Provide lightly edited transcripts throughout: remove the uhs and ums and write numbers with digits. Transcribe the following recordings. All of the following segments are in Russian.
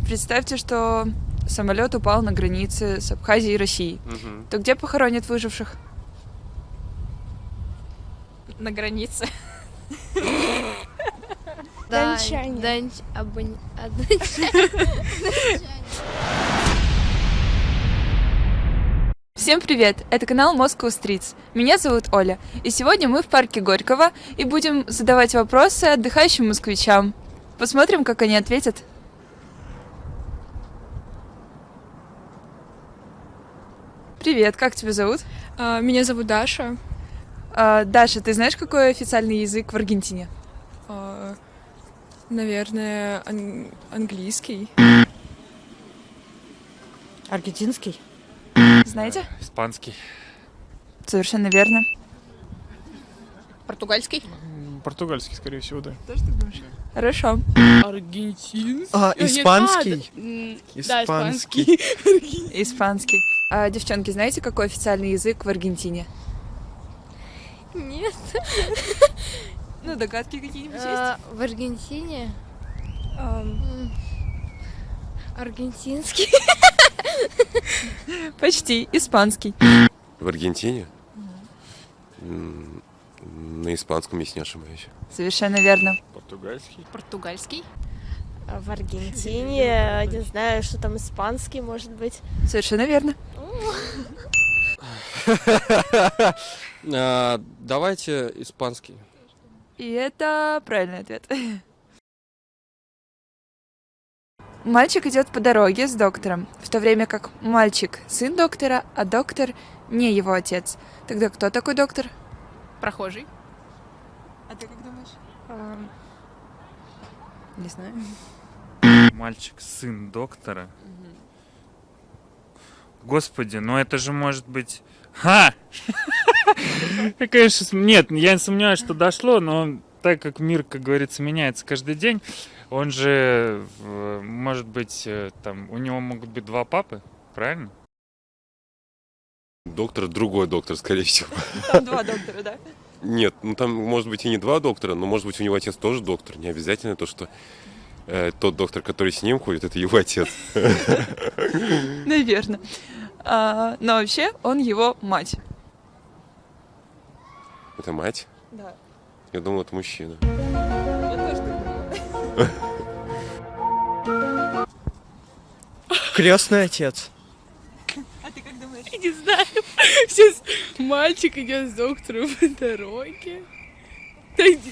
Представьте, что самолет упал на границе с Абхазией и Россией. То где похоронят выживших? На границе. Дончане. Всем привет! Это канал Moscow Streets. Меня зовут Оля. И сегодня мы в парке Горького и будем задавать вопросы отдыхающим москвичам. Посмотрим, как они ответят. Привет, как тебя зовут? Меня зовут Даша. Даша, ты знаешь, какой официальный язык в Аргентине? Наверное, английский. Аргентинский? Знаете? Испанский. Совершенно верно. Португальский. Португальский, скорее всего, да. Тоже так думаешь? Хорошо. Аргентинский. Испанский? Да, испанский. Испанский. Девчонки, знаете, какой официальный язык в Аргентине? Нет. Ну, догадки какие-нибудь есть? В Аргентине аргентинский. Почти. Испанский. В Аргентине? На испанском, если не ошибаюсь. Совершенно верно. Португальский. Португальский. В Аргентине, не знаю, что там испанский, может быть. Совершенно верно. Давайте испанский. И это правильный ответ. Мальчик идет по дороге с доктором, в то время как мальчик сын доктора, а доктор не его отец. Тогда кто такой доктор? Прохожий. А ты как думаешь? Не знаю. Мальчик, сын доктора. Господи, ну это же может быть... Ха! Конечно, нет, я не сомневаюсь, что дошло, но так как мир, как говорится, меняется каждый день, он же, может быть, там, у него могут быть два папы, правильно? Доктор, другой доктор, скорее всего. Там два доктора, да? Нет, ну там может быть и не два доктора, но может быть у него отец тоже доктор. Не обязательно то, что тот доктор, который с ним ходит, это его отец. Наверное. Но вообще он его мать. Это мать? Да. Я думал, это мужчина. Я тоже так думала. Крестный отец. А ты как думаешь? Не знаю. Сейчас мальчик идет с доктором по дороге.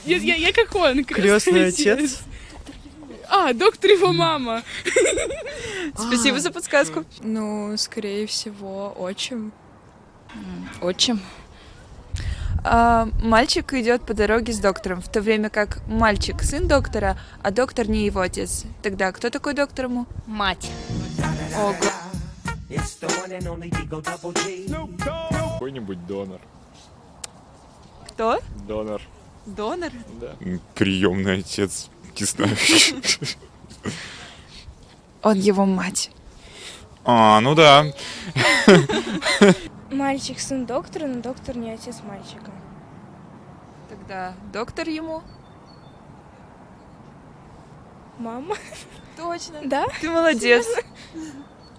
Я как он. Крестный отец? Доктор его мама. Спасибо за подсказку. Ну, скорее всего, отчим. Отчим. Мальчик идет по дороге с доктором, в то время как мальчик сын доктора, а доктор не его отец. Тогда кто такой доктор ему? Мать. Ого. Какой-нибудь донор. Кто? Донор. Донор? Да. Приемный отец, не знаю. Он его мать. Ну да. Мальчик сын доктора, но доктор не отец мальчика. Тогда доктор ему? Мама? Точно. Да? Ты молодец.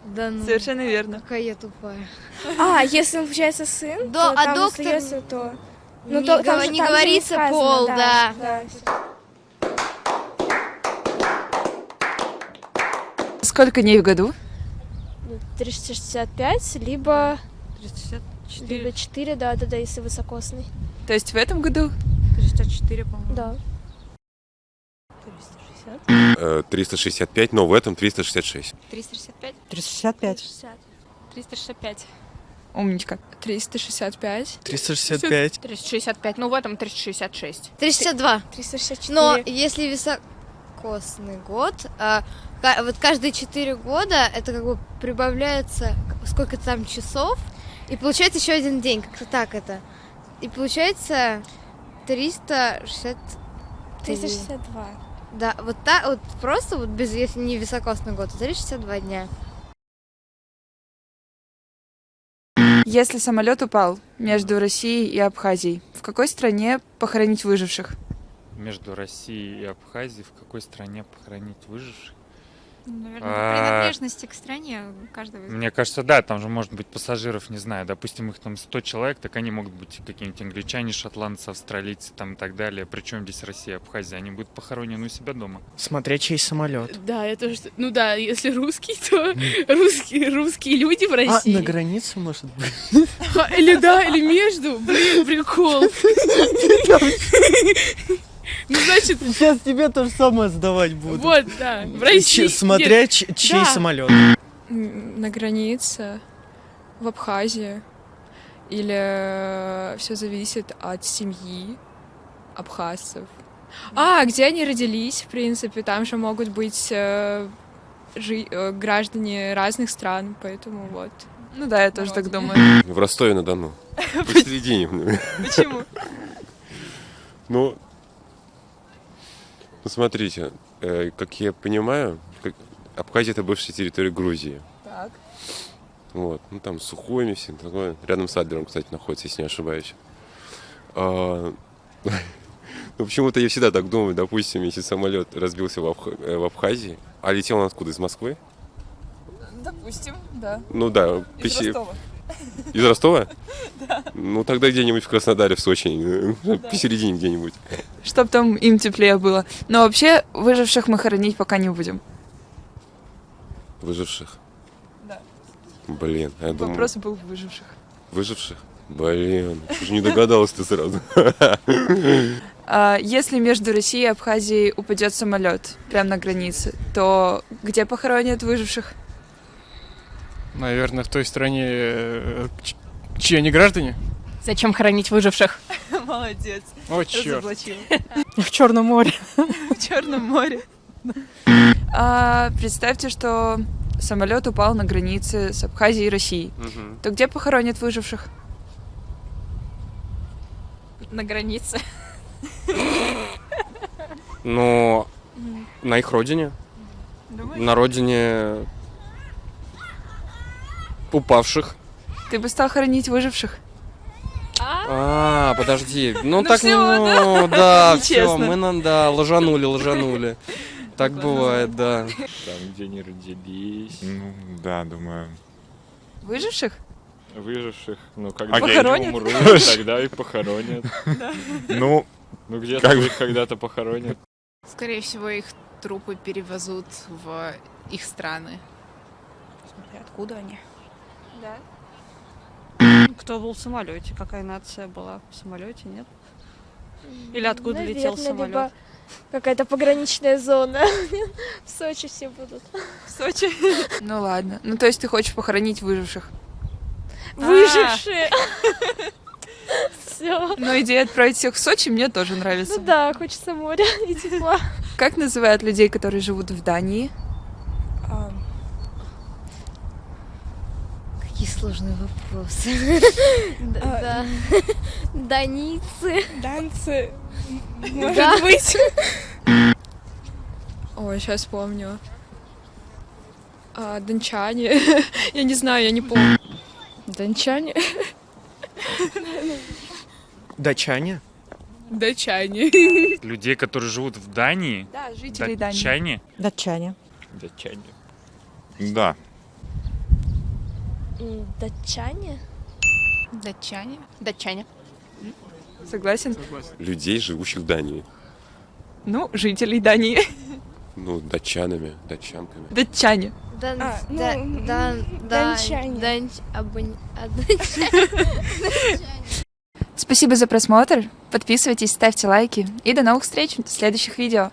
Да ну. Совершенно верно. Какая я тупая. Если он, получается, сын, Да, то а там доктор остается то... не там гова- же- не там же говорится сказано, пол, да. Сколько дней в году? 365, либо 364. либо 4, да, если высокосный. То есть в этом году? 364, по-моему. Да. 360. 365, но в этом 366. 365. 365. 365. Умничка. 365. 365. 365. Ну, в этом 366. 362. 364. Но если високосный год, вот каждые 4 года это как бы прибавляется сколько-то там часов, и получается еще один день, как-то так это. И получается 360... 362. Да, вот так вот просто, вот без, если не високосный год, то 362 дня. Если самолет упал между Россией и Абхазией, в какой стране похоронить выживших? Между Россией и Абхазией в какой стране похоронить выживших? Наверное, А, принадлежности к стране каждого. Мне кажется, да, там же может быть пассажиров, не знаю, допустим, их там 100 человек, так они могут быть какие-нибудь англичане, шотландцы, австралийцы там и так далее. Причем здесь Россия, Абхазия, они будут похоронены у себя дома. Смотря чей самолет. Да, я тоже... Ну да, если русский, то русские люди в России. на границе, может быть? Или да, или между. Блин, прикол. Ну, значит... Сейчас тебе то же самое задавать будут. Вот, да. В России... Смотря чей самолет. На границе, в Абхазии. Или все зависит от семьи абхазцев. Где они родились, в принципе, там же могут быть граждане разных стран, поэтому вот. Ну да, я тоже так думаю. В Ростове-на-Дону. Посередине. Почему? Ну, смотрите, как я понимаю, Абхазия — это бывшая территория Грузии. Так. Вот, ну там Сухуми, все такое. Рядом с Адлером, кстати, находится, если не ошибаюсь. Ну, почему-то я всегда так думаю, допустим, если самолет разбился в Абхазии, а летел он откуда, из Москвы? Допустим, да. Ну да. Из Ростова. Из Ростова? Да. Ну тогда где-нибудь в Краснодаре, в Сочи, посередине где-нибудь. Чтоб там им теплее было. Но вообще выживших мы хоронить пока не будем. Выживших? Да. Блин, я думаю... Вопрос был в выживших. Выживших? Блин, уже не догадалась ты сразу. Если между Россией и Абхазией упадет самолет прямо на границе, то где похоронят выживших? Наверное, в той стране, чьи они граждане? Зачем хоронить выживших? Молодец. О, черт. В Черном море. В Черном море. Представьте, что самолет упал на границе с Абхазией и Россией. То где похоронят выживших? На границе. Но на их родине. Думаешь? На родине упавших. Ты бы стал хоронить выживших? Подожди. Ну так, всё, да, все, Нечестно. мы ложанули. Так бывает, да. Там, где они родились. Ну, да, думаю. Выживших? Выживших, ну, когда Похоронят? они умрут, тогда и похоронят. Ну, Ну, где-то Как бы- их когда-то похоронят. Скорее всего, их трупы перевезут в их страны. Смотря откуда они. Да. Кто был в самолете? Какая нация была в самолете, нет? Или откуда летел Наверное, самолет? либо какая-то пограничная зона. В Сочи все будут. В Сочи? Ну ладно. Ну то есть ты хочешь похоронить выживших? Выжившие. Все. Но идея отправить всех в Сочи мне тоже нравится. Ну да, хочется моря и тепла. Как называют людей, которые живут в Дании? Какие сложные вопросы. Да. Данийцы. Данцы. Да. Может быть. Ой, сейчас помню. Дончане. Я не знаю, я не помню. Дончане? Датчане? Датчане. Людей, которые живут в Дании? Да, жители Дании. Датчане? Датчане. Датчане. Да. Датчане? Датчане. Датчане. Согласен? Людей, живущих в Дании. Ну, жителей Дании. Ну, датчанами, датчанками. Датчане. Дончане. Спасибо за просмотр. Подписывайтесь, ставьте лайки. И до новых встреч в следующих видео.